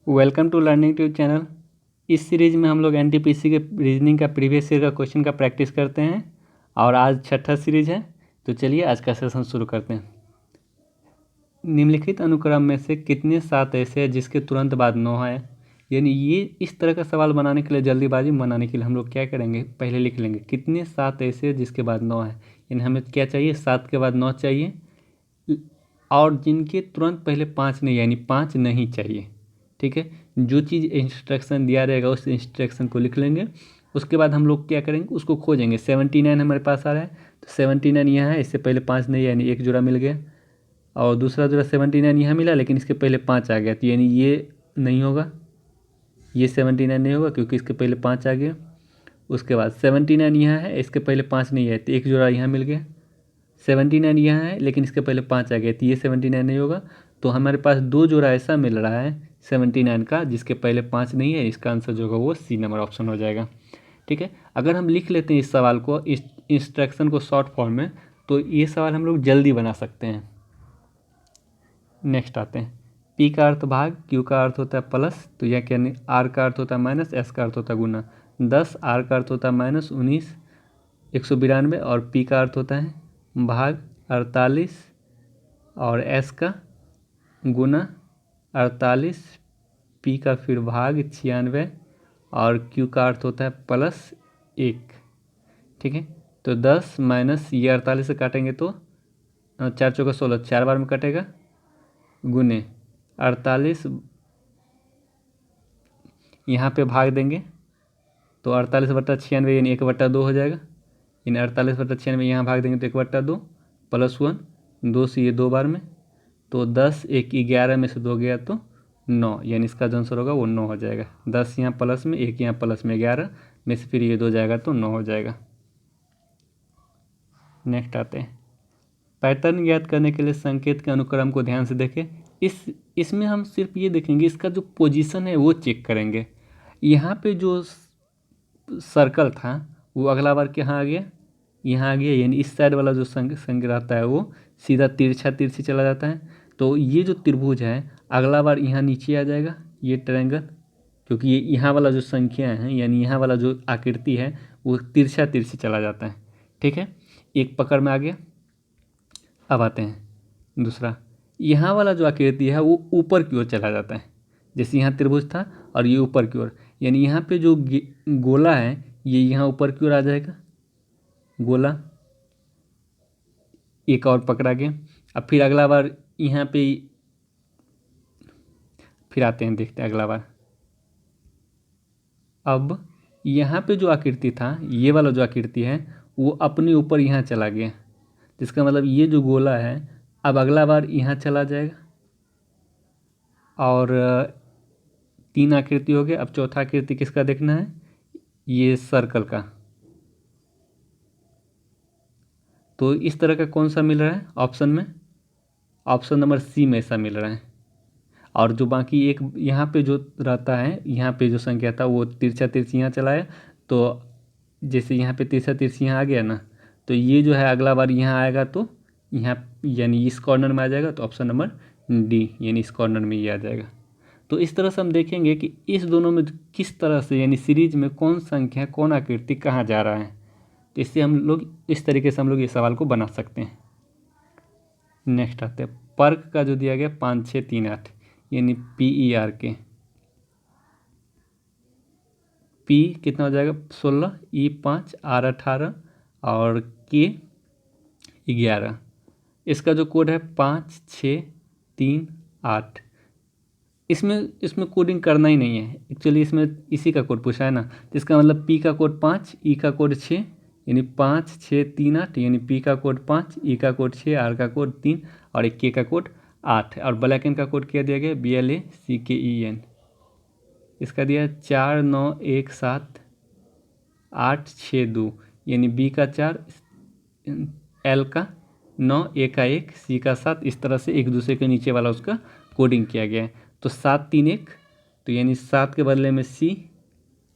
Welcome to learning tube channel. इस series में हम लोग एनटीपीसी के रीजनिंग का प्रीवियस ईयर का क्वेश्चन का प्रैक्टिस करते हैं और आज छठा सीरीज है। तो चलिए आज का सेशन शुरू करते हैं। निम्नलिखित अनुक्रम में से कितने सात ऐसे हैं जिसके तुरंत बाद 9 है। यानी ये इस तरह का सवाल बनाने के लिए, जल्दीबाजी बनाने के लिए हम लोग क्या करेंगे, पहले लिख लेंगे कितने सात ऐसे हैं जिसके बाद 9 है। यानी हमें क्या चाहिए, 7 के बाद 9 चाहिए और जिनके तुरंत पहले 5 नहीं, यानी 5 नहीं चाहिए। ठीक है, जो चीज़ इंस्ट्रक्शन दिया रहेगा उस इंस्ट्रक्शन को लिख लेंगे। उसके बाद हम लोग क्या करेंगे, उसको खोजेंगे। 79 हमारे पास आ रहा है तो 79 यहाँ है, इससे पहले 5 नहीं, यानी एक जोड़ा मिल गया। और दूसरा जोड़ा 79 यहाँ मिला लेकिन इसके पहले 5 आ गया, तो यानी ये नहीं होगा, ये 79 नहीं होगा क्योंकि इसके पहले 5 आ गया। उसके बाद 79 यहाँ है, इसके पहले 5 नहीं है तो एक जोड़ा यहाँ मिल गया। 79 यहाँ है लेकिन इसके पहले 5 आ गया तो ये 79 नहीं होगा। तो हमारे पास दो जोड़ा ऐसा मिल रहा है 79 का जिसके पहले 5 नहीं है। इसका आंसर जो होगा वो सी नंबर ऑप्शन हो जाएगा। ठीक है, अगर हम लिख लेते हैं इस सवाल को, इस इंस्ट्रक्शन को शॉर्ट फॉर्म में, तो ये सवाल हम लोग जल्दी बना सकते हैं। नेक्स्ट आते हैं, पी का अर्थ भाग, क्यू का अर्थ होता है प्लस, तो यह क्या नहीं, आर का अर्थ होता है माइनस, एस का अर्थ होता है गुना। 10 आर का अर्थ होता है माइनस 19 192 और पी का अर्थ होता है भाग 48 और एस का गुना 48, पी का फिर भाग 96 और क्यू का अर्थ होता है प्लस 1। ठीक है, तो 10 माइनस ये 48 से काटेंगे तो 4 चौका 16, 4 बार में कटेगा, गुने 48 यहाँ पे भाग देंगे तो 48/96 यानी 1/2 हो जाएगा। यानी 48/96 यहाँ भाग देंगे तो 1/2 प्लस 1, 2 से ये 2 बार में, तो 10 1 11 में से 2 गया तो 9, यानी इसका जो आंसर होगा वो 9 हो जाएगा। 10 यहाँ प्लस में, 1 यहाँ प्लस में, 11 में से फिर ये 2 जाएगा तो 9 हो जाएगा। नेक्स्ट आते हैं, पैटर्न ज्ञात करने के लिए संकेत के अनुक्रम को ध्यान से देखें। इसमें हम सिर्फ ये देखेंगे, इसका जो पोजीशन है वो चेक करेंगे। यहाँ पे जो सर्कल था वो अगला बार कहाँ आ गया, यहाँ आ गया, यानी इस साइड वाला जो संग रहता है वो सीधा तिरछी चला जाता है। तो ये जो त्रिभुज है अगला बार यहाँ नीचे आ जाएगा, ये ट्रायंगल, क्योंकि ये यहाँ वाला जो संख्या है यानी यहाँ वाला जो आकृति है वो तिरछी चला जाता है। ठीक है, एक पकड़ में आ गया। अब आते हैं दूसरा, यहाँ वाला जो आकृति है वो ऊपर की ओर चला जाता है, जैसे यहाँ त्रिभुज था और ये ऊपर की ओर, यानी यहाँ पे जो गोला है ये यहाँ ऊपर की ओर आ जाएगा, गोला एक और पकड़ा गया। अब फिर अगला बार यहाँ पे फिर आते हैं, देखते हैं अगला बार। अब यहाँ पे जो आकृति था, ये वाला जो आकृति है वो अपने ऊपर यहाँ चला गया, जिसका मतलब ये जो गोला है अब अगला बार यहाँ चला जाएगा। और 3 आकृति हो गए। अब चौथा आकृति किसका देखना है, ये सर्कल का। तो इस तरह का कौन सा मिल रहा है ऑप्शन में, ऑप्शन नंबर सी में ऐसा मिल रहा है। और जो बाकी एक यहाँ पे जो रहता है, यहाँ पे जो संख्या था वो तिरछी यहाँ चला है, तो जैसे यहाँ पे तिरछी यहाँ आ गया ना, तो ये जो है अगला बार यहाँ आएगा तो यहाँ यानी इस कॉर्नर में आ जाएगा, तो ऑप्शन नंबर डी यानी इस कॉर्नर में ये आ जाएगा। तो इस तरह से हम देखेंगे कि इस दोनों में किस तरह से, यानी सीरीज में कौन संख्या कौन आकृति कहाँ जा रहा है। तो इससे हम लोग इस तरीके से हम लोग ये सवाल को बना सकते हैं। नेक्स्ट आते हैं, पर्क का जो दिया गया 5 6 3 8, यानी PER के, P कितना हो जाएगा 16, E 5, R 18 और K 11। इसका जो कोड है 5 6 3 8। इसमें कोडिंग करना ही नहीं है एक्चुअली, इसमें इसी का कोड पूछा है ना, तो इसका मतलब P का कोड 5, E का कोड 6, यानी 5 6 3 8, यानी P का कोड 5, E का कोड 6, R का कोड 3 और एक K का कोड 8। और ब्लैक एन का कोड क्या दिया गया, BLACKEN। इसका दिया 4 9 1 7 8 6 2, यानी B का 4, L का 9, A का 1, C का 7, इस तरह से एक दूसरे के नीचे वाला उसका कोडिंग किया गया है। तो 7 3 1, तो यानी 7 के बदले में C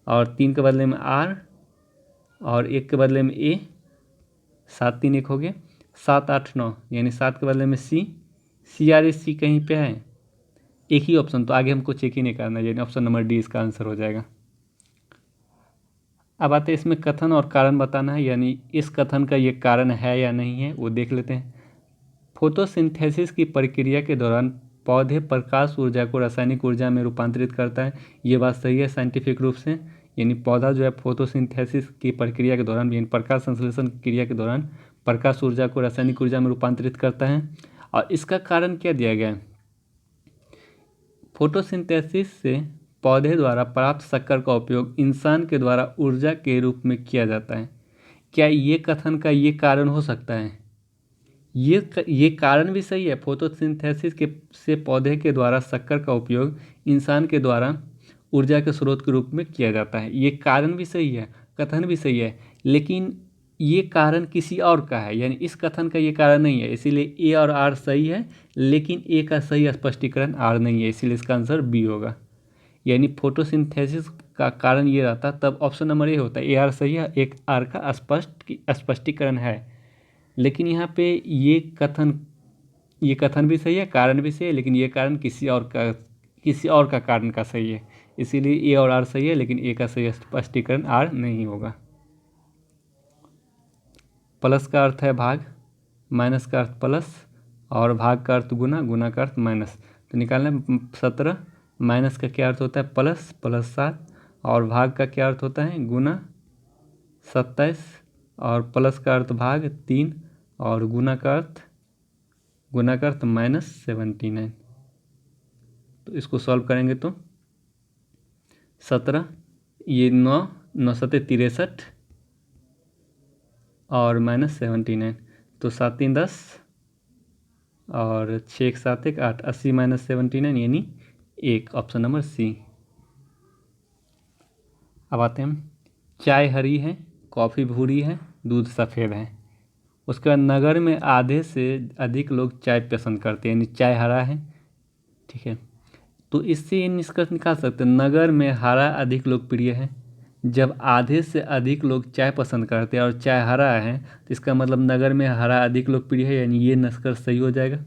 और 3 के बदले में R और 1 के बदले में A, 7 3 1 हो गया। 7 8 9, यानी 7 के बदले में C, CRAC कहीं पे है, एक ही ऑप्शन, तो आगे हमको चेक ही नहीं करना, यानी ऑप्शन नंबर डी इसका आंसर हो जाएगा। अब आते हैं इसमें कथन और कारण बताना है, यानी इस कथन का ये कारण है या नहीं है वो देख लेते हैं। फोटोसिंथेसिस की प्रक्रिया के दौरान पौधे प्रकाश ऊर्जा को रासायनिक ऊर्जा में रूपांतरित करता है। ये बात सही है साइंटिफिक रूप से, यानी पौधा जो है फोटोसिंथेसिस की प्रक्रिया के दौरान, यानी प्रकाश संश्लेषण क्रिया के दौरान प्रकाश ऊर्जा को रासायनिक ऊर्जा में रूपांतरित करता है। और इसका कारण क्या दिया गया है, फोटोसिंथेसिस से पौधे द्वारा प्राप्त शक्कर का उपयोग इंसान के द्वारा ऊर्जा के रूप में किया जाता है। क्या ये कथन का ये कारण हो सकता है? ये कारण भी सही है, फोटोसिंथेसिस के से पौधे के द्वारा शक्कर का उपयोग इंसान के द्वारा ऊर्जा के स्रोत के रूप में किया जाता है। ये कारण भी सही है, कथन भी सही है, लेकिन ये कारण किसी और का है, यानी इस कथन का ये कारण नहीं है। इसीलिए ए और आर सही है, लेकिन ए का सही स्पष्टीकरण आर नहीं है, इसीलिए इसका आंसर बी होगा। यानी फोटोसिंथेसिस का कारण ये रहता, तब ऑप्शन नंबर ए होता है। ए आर सही है, एक आर का स्पष्टीकरण है, लेकिन यहाँ पे ये कथन भी सही है, कारण भी सही है, लेकिन ये कारण किसी और का कारण का सही है, इसीलिए ए और आर सही है, लेकिन ए का सही स्पष्टीकरण आर नहीं होगा। प्लस का अर्थ है भाग, माइनस का अर्थ प्लस, और भाग का अर्थ गुना, गुना का अर्थ माइनस। तो निकालना 17, माइनस का क्या अर्थ होता है प्लस, प्लस 7, और भाग का क्या अर्थ होता है गुना 27, और प्लस का अर्थ भाग 3, और गुना का अर्थ -79। तो इसको सॉल्व करेंगे तो 17, ये 9, 9 सते 63, और -79, तो 7 3 10, और 6 1 7 1 8, 80 -79 यानी 1, ऑप्शन नंबर सी। अब आते हैं, चाय हरी है, कॉफ़ी भूरी है, दूध सफ़ेद है। उसके बाद नगर में आधे से अधिक लोग चाय पसंद करते हैं, यानी चाय हरा है, ठीक है। तो इससे ये निष्कर्ष निकाल सकते हैं, नगर में हरा अधिक लोकप्रिय है। जब आधे से अधिक लोग चाय पसंद करते हैं और चाय हरा है, तो इसका मतलब नगर में हरा अधिक लोकप्रिय है, यानी ये निष्कर्ष सही हो जाएगा।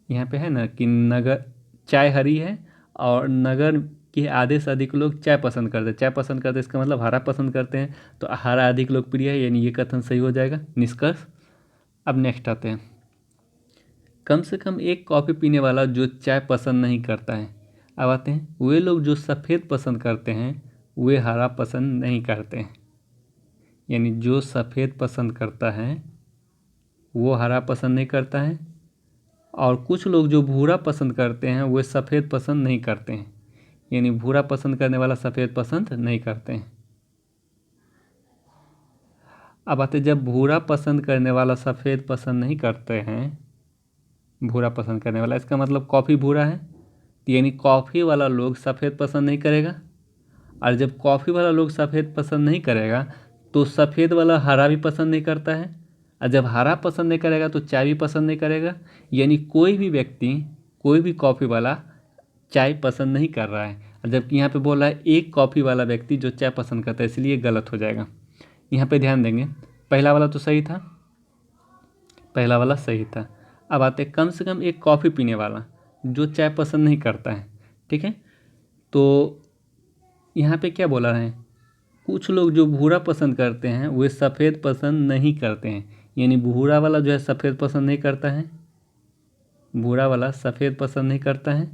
यहाँ पे है ना कि नगर चाय हरी है और नगर के आधे से अधिक लोग चाय पसंद करते हैं, इसका मतलब हरा पसंद करते हैं, तो हरा अधिक लोकप्रिय है, यानी ये कथन सही हो जाएगा निष्कर्ष। अब नेक्स्ट आते हैं, कम से कम एक कॉफ़ी पीने वाला जो चाय पसंद नहीं करता है। अब आते हैं, वे लोग जो सफ़ेद पसंद करते हैं वे हरा पसंद नहीं करते हैं, यानी जो सफ़ेद पसंद करता है वो हरा पसंद नहीं करता है, और कुछ लोग जो भूरा पसंद करते हैं वे सफ़ेद पसंद नहीं करते हैं, यानी भूरा पसंद करने वाला सफ़ेद पसंद नहीं करते हैं। अब आते, जब भूरा पसंद करने वाला सफ़ेद पसंद नहीं करते हैं, भूरा पसंद करने वाला, इसका मतलब कॉफ़ी भूरा है, यानी कॉफ़ी वाला लोग सफ़ेद पसंद नहीं करेगा, और जब कॉफ़ी वाला लोग सफ़ेद पसंद नहीं करेगा तो सफ़ेद वाला हरा भी पसंद नहीं करता है, और जब हरा पसंद नहीं करेगा तो चाय भी पसंद नहीं करेगा, यानी कोई भी व्यक्ति, कोई भी कॉफ़ी वाला चाय पसंद नहीं कर रहा है। और जबकि यहाँ पे बोला है एक कॉफ़ी वाला व्यक्ति जो चाय पसंद करता है, इसलिए गलत हो जाएगा। यहाँ पे ध्यान देंगे, पहला वाला तो सही था, पहला वाला सही था। अब आते कम से कम एक कॉफ़ी पीने वाला जो चाय पसंद नहीं करता है, ठीक है। तो यहाँ पे क्या बोला है, कुछ लोग जो भूरा पसंद करते हैं वे सफ़ेद पसंद नहीं करते हैं, यानी भूरा वाला जो है सफ़ेद पसंद नहीं करता है, भूरा वाला सफ़ेद पसंद नहीं करता है,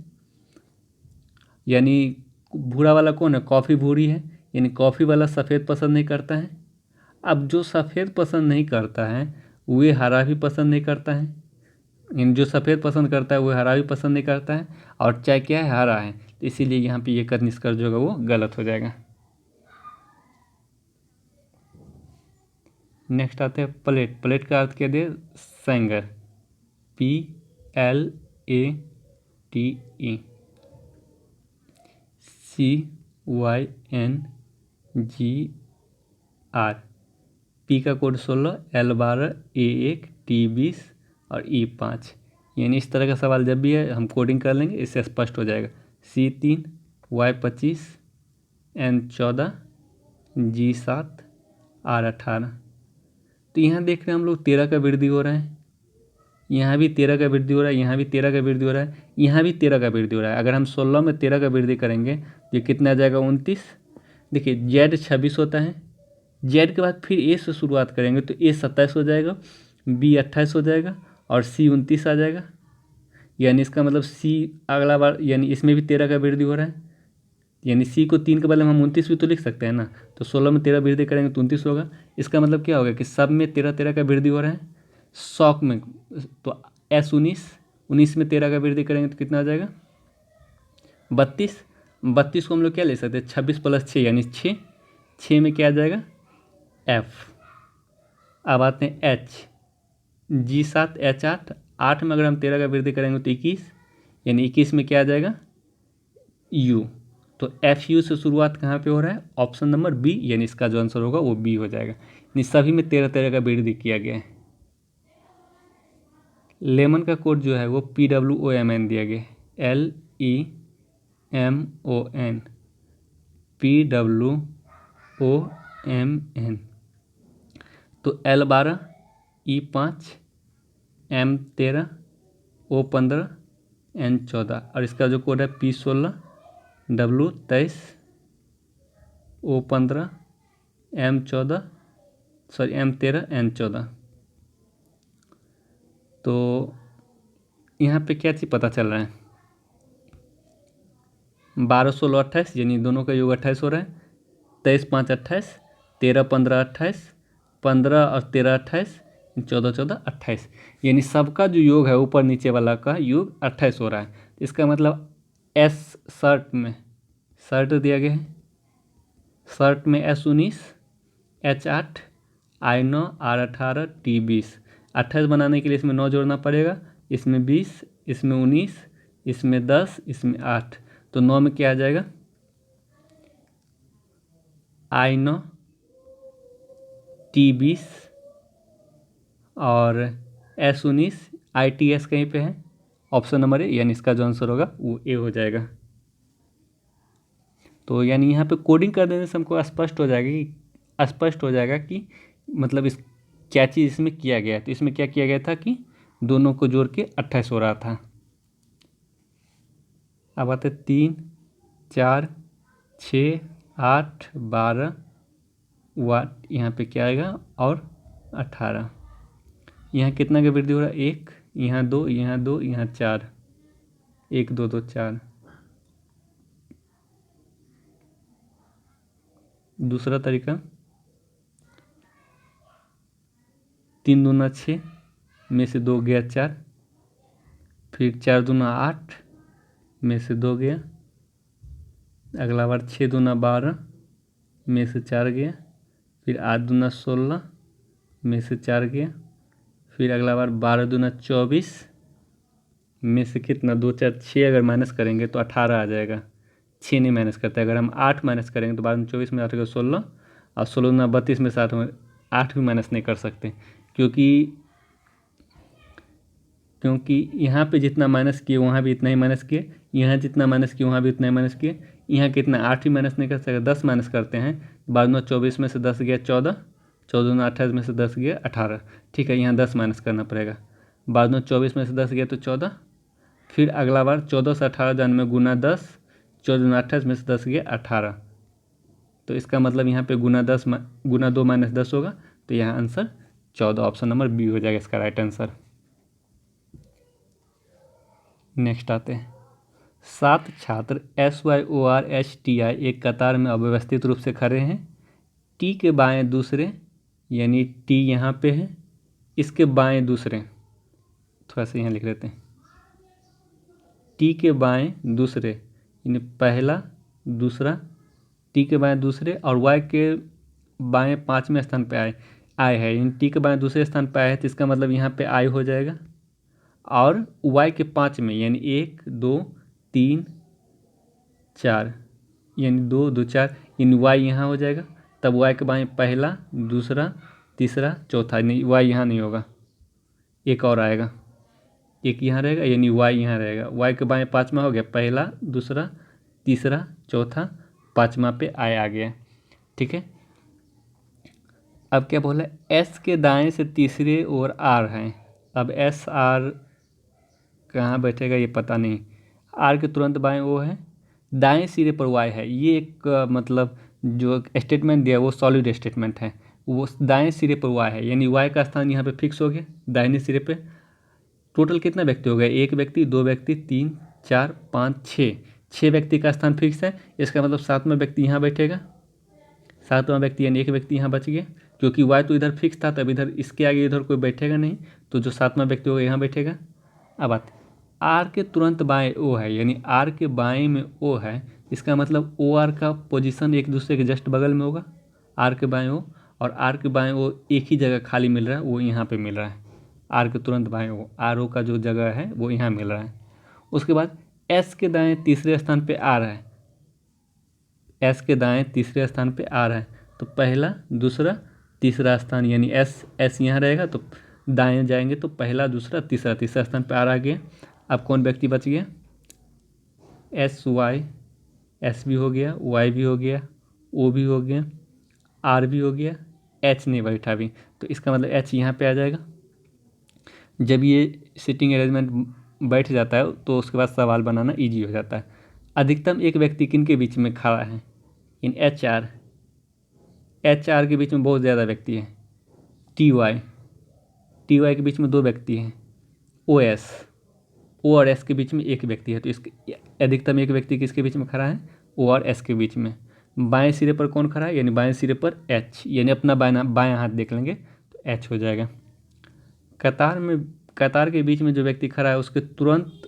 यानी भूरा वाला कौन है, कॉफ़ी भूरी है, यानी कॉफ़ी वाला सफ़ेद पसंद नहीं करता है। अब जो सफ़ेद पसंद नहीं करता है वे हरा भी पसंद नहीं करता है, यानी जो सफ़ेद पसंद करता है वो हरा भी पसंद नहीं करता है, और चाय क्या है, हरा है, तो इसीलिए यहाँ पे ये निष्कर्ष जो होगा वो गलत हो जाएगा। नेक्स्ट आते हैं प्लेट। प्लेट का अर्थ क्या दे, सैंगर, PLATE, CYNGR। पी का कोड 16, L12, A1, T20 और E5, यानी इस तरह का सवाल जब भी है हम कोडिंग कर लेंगे, इससे स्पष्ट हो जाएगा। C3, Y25, N14, G7, R18। तो यहाँ देख रहे हैं हम लोग 13 का वृद्धि हो रहा है, यहाँ भी 13 का वृद्धि हो रहा है, यहाँ भी 13 का वृद्धि हो रहा है, यहाँ भी 13 का वृद्धि हो रहा है। अगर हम 16 में 13 का वृद्धि करेंगे तो ये कितना आ जाएगा 29। देखिए जेड 26 होता है, जेड के बाद फिर ए से शुरुआत करेंगे तो ए 27 हो जाएगा, बी 28 हो जाएगा और सी 29 आ जाएगा। यानी इसका मतलब सी अगला बार यानी इसमें भी 13 का वृद्धि हो रहा है, यानी सी को 3 के बदले में हम 29 भी तो लिख सकते हैं ना। तो 16 में 13 वृद्धि करेंगे तो 29 होगा। इसका मतलब क्या होगा कि सब में 13 का वृद्धि हो रहा है। शॉक में तो एस 19 में 13 का वृद्धि करेंगे तो कितना आ जाएगा 32। 32 को हम लोग क्या ले सकते हैं 26 + 6 यानी 6। 6 में क्या आ जाएगा एफ। अब आते हैं एच, G7 H8। 8 में अगर हम 13 का वृद्धि करेंगे तो 21 यानी 21 में क्या आ जाएगा यू। तो एफ यू से शुरुआत कहाँ पे हो रहा है ऑप्शन नंबर बी, यानी इसका जो आंसर होगा वो बी हो जाएगा। यानी सभी में 13 का वृद्धि किया गया है। लेमन का कोड जो है वो PWOMN दिया गया है, LEMON PWOMN। तो L12 E5 M13 O15 N14 और इसका जो कोड है P16 W23 O15 M13 N14। तो यहाँ पे क्या चीज़ पता चल रहा है 12 16 28 यानी दोनों का योग 28 हो रहा है। 23 5 28, 13 15 28, 15 और 13 28, 14 14 28 यानी सबका जो योग है ऊपर नीचे वाला का योग 28 हो रहा है। इसका मतलब एस शर्ट दिया गया है, शर्ट में S19 H8 I9 R18 T20। 28 बनाने के लिए इसमें 9 जोड़ना पड़ेगा, इसमें 20, इसमें 19, इसमें 10, इसमें 8। तो 9 में क्या आ जाएगा I9 T20 और S19 ITS कहीं पे है ऑप्शन नंबर ए, यानी इसका जो आंसर होगा वो ए हो जाएगा। तो यानी यहाँ पे कोडिंग कर देने से हमको स्पष्ट हो जाएगा कि मतलब इस क्या चीज़ इसमें किया गया है। तो इसमें क्या किया गया था कि दोनों को जोड़ के 28 हो रहा था। अब आते 3 4 6 8 12 वाट, यहाँ पे क्या आएगा और 18। यहाँ कितना का वृद्धि हो रहा है 1, यहाँ 2, यहाँ 2, यहाँ 4, 1 2 2 4। दूसरा तरीका 3 दूना 6 में से 2 गया 4, फिर 4 दूना 8 में से 2 गया, अगला बार 6 दूना 12 में से 4 गया, फिर 8 दूना 16 में से 4 गया, फिर अगला बार 12 दूना 24 में से कितना 2 4 6 अगर माइनस करेंगे तो 18 आ जाएगा। 6 नहीं माइनस करते, अगर हम 8 माइनस करेंगे तो 12 में 24 में 8 का 16 और 16 दूना 32 में से 8 भी माइनस नहीं कर सकते, क्योंकि यहाँ पे जितना माइनस किए वहाँ भी इतना ही माइनस किए, यहाँ जितना माइनस किए वहाँ भी उतना ही माइनस किए, यहाँ कितना 8 ही माइनस नहीं कर सकते, 10 माइनस करते हैं। 12 24 में से 10 गया 14, 14 28 में से 10 गया 18। ठीक है, यहाँ 10 माइनस करना पड़ेगा। 12 24 में से 10 गया तो 14, फिर अगला बार 14 से 18 जाने में गुना 10, 14 28 में से 10 गया 18। तो इसका मतलब यहाँ पे गुना 2 माइनस 10 होगा, तो यहाँ आंसर 14 ऑप्शन नंबर बी हो जाएगा इसका राइट आंसर। नेक्स्ट आते हैं 7 छात्र SYORHTI एक कतार में अव्यवस्थित रूप से खड़े हैं। टी के बाएं दूसरे, यानी टी यहाँ पे है, इसके बाएं दूसरे, थोड़ा सा यहाँ लिख लेते हैं, टी के बाएं दूसरे यानी पहला दूसरा, टी के बाएं दूसरे और वाई के बाएं 5वें स्थान पे आई है, यानी टी के बाएं दूसरे स्थान पे आई है, तो इसका मतलब यहाँ पे आई हो जाएगा। और y के 5 में यानी 1 2 3 4 यानी 2 2 4 यानी y यहाँ हो जाएगा। तब y के बाएं पहला दूसरा तीसरा चौथा, नहीं y यहाँ नहीं होगा, एक और आएगा, एक यहाँ रहेगा यानी y यहाँ रहेगा। y के बाएं 5वां हो गया, पहला दूसरा तीसरा चौथा, 5वां पे I आ गया। ठीक है, अब क्या बोला S के दाएं से तीसरे ओर R है, अब एस आर कहाँ बैठेगा ये पता नहीं। आर के तुरंत बाएं ओ है, दाएं सिरे पर वाई है। ये एक मतलब जो स्टेटमेंट दिया वो सॉलिड स्टेटमेंट है, वो दाएं सिरे पर वाई है, यानी वाई का स्थान यहाँ पे फिक्स हो गया दाहिने सिरे पे। टोटल कितना व्यक्ति हो गया, एक व्यक्ति, दो व्यक्ति, 3 4 5 6, 6 व्यक्ति का स्थान फिक्स है। इसका मतलब 7वां व्यक्ति यहाँ बैठेगा, 7वां व्यक्ति यानी एक व्यक्ति यहाँ बच गया, क्योंकि वाई तो इधर फिक्स था, तब इधर इसके आगे इधर कोई बैठेगा नहीं, तो जो 7वां व्यक्ति होगा यहाँ बैठेगा। अब बात आर के तुरंत बाएं ओ है, यानी आर के बाएं में ओ है, इसका मतलब ओ आर का पोजीशन एक दूसरे के जस्ट बगल में होगा, आर के बाएं ओ, और आर के बाएं ओ एक ही जगह खाली मिल रहा है, वो यहाँ पे मिल रहा है। आर के तुरंत बाएं ओ, आर ओ का जो जगह है वो यहाँ मिल रहा है। उसके बाद एस के दाएं तीसरे स्थान पे आर है, एस के दाएं तीसरे स्थान पे आर है, तो पहला दूसरा तीसरा स्थान, यानी एस यहाँ रहेगा तो दाएं जाएंगे तो पहला दूसरा तीसरा, तीसरा स्थान पे आर आ गया। अब कौन व्यक्ति बच गया, एस वाई, एस भी हो गया, वाई भी हो गया, ओ भी हो गया, आर भी हो गया, एच नहीं बैठा अभी, तो इसका मतलब एच यहाँ पे आ जाएगा। जब ये सिटिंग अरेंजमेंट बैठ जाता है तो उसके बाद सवाल बनाना इजी हो जाता है। अधिकतम एक व्यक्ति किन के बीच में खड़ा है, इन एच आर के बीच में बहुत ज़्यादा व्यक्ति हैं। टी वाई के बीच में 2 व्यक्ति हैं। ओ और एस के बीच में एक व्यक्ति है, तो इसके अधिकतम एक व्यक्ति किसके बीच में खड़ा है, ओ और एस के बीच में। बाएं सिरे पर कौन खड़ा है, यानी बाएं सिरे पर एच, यानी अपना बायां हाथ देख लेंगे तो एच हो जाएगा। कतार के बीच में जो व्यक्ति खड़ा है उसके तुरंत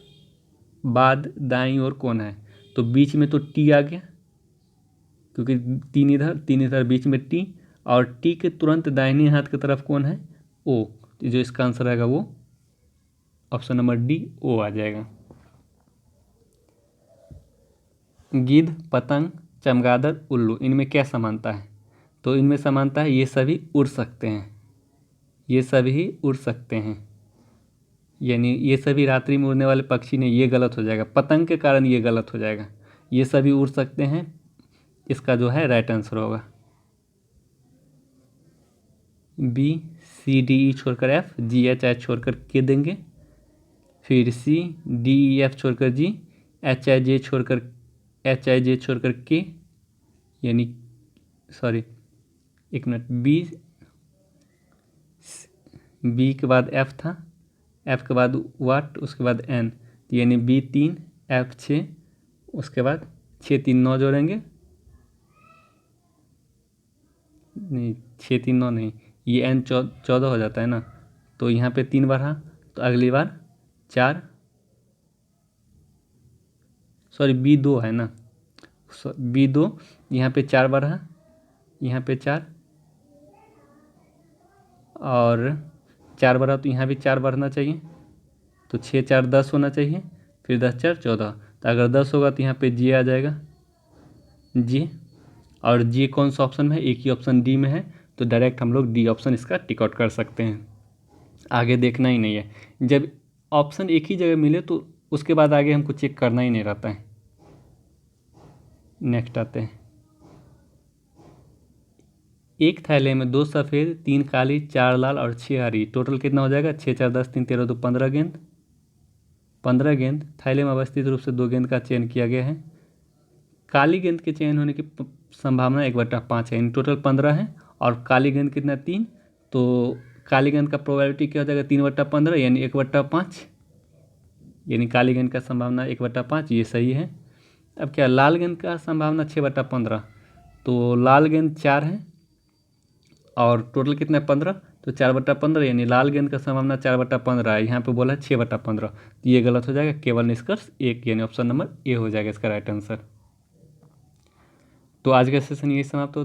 बाद दाईं ओर कौन है, तो बीच में तो टी आ गया, क्योंकि 3 इधर बीच में टी, और टी के तुरंत दाहिने हाथ की तरफ कौन है, ओ, जो इसका आंसर आएगा वो ऑप्शन नंबर डी ओ आ जाएगा। गिद्ध, पतंग, चमगादड़, उल्लू, इनमें क्या समानता है, तो इनमें समानता है ये सभी उड़ सकते हैं, ये सभी उड़ सकते हैं, यानी ये सभी रात्रि में उड़ने वाले पक्षी नहीं, ये गलत हो जाएगा, पतंग के कारण ये गलत हो जाएगा, ये सभी उड़ सकते हैं, इसका जो है राइट आंसर होगा बी। सी डी ई छोड़कर एफ, जी एच आई छोड़कर के देंगे, फिर सी डी ई एफ छोड़कर जी, एच आई जे छोड़कर के, यानी सॉरी एक मिनट, बी के बाद एफ था, एफ के बाद वाट, उसके बाद एन, यानी बी 3 एफ 6, उसके बाद 6 3 9 जोड़ेंगे, नहीं 6 3 9 नहीं, ये एन 14 हो जाता है ना, तो यहाँ पे 3 बढ़ा, तो अगली बार 4, सॉरी बी 2 है ना, बी 2, यहाँ पे 4 बढ़ा, यहाँ पे 4, और 4 बढ़ा तो यहाँ भी 4 बढ़ना चाहिए, तो 6 4 10 होना चाहिए, फिर 10 4 14, तो अगर 10 होगा तो यहाँ पे जी आ जाएगा, जी, और जी कौन सा ऑप्शन में है, एक ही ऑप्शन डी में है, तो डायरेक्ट हम लोग डी ऑप्शन इसका टिक आउट कर सकते हैं, आगे देखना ही नहीं है। जब ऑप्शन एक ही जगह मिले तो उसके बाद आगे हमको चेक करना ही नहीं रहता है। नेक्स्ट आते हैं, एक थैले में 2 सफ़ेद, 3 काली, 4 लाल और 6 हरी, टोटल कितना हो जाएगा, 6 4 10 3 13 2 15 गेंद। 15 गेंद थैले में अवस्थित रूप से 2 गेंद का चयन किया गया है। काली गेंद के चयन होने की संभावना 1/5 है, यानी टोटल 15 है, और काली गेंद कितना 3, तो काली गेंद का प्रोबेबिलिटी क्या हो जाएगा 3/15, यानी 1/5, यानी काली गेंद का संभावना 1/5, ये सही है। अब क्या लाल गेंद का संभावना 6/15, तो लाल गेंद 4 है और टोटल कितना है 15, तो 4/15, यानी लाल गेंद का संभावना 4/15 है, यहाँ पे बोला है 6/15, तो ये गलत हो जाएगा, केवल निष्कर्ष 1, यानी ऑप्शन नंबर ए हो जाएगा इसका राइट आंसर। तो आज का सेशन यही समाप्त होता है।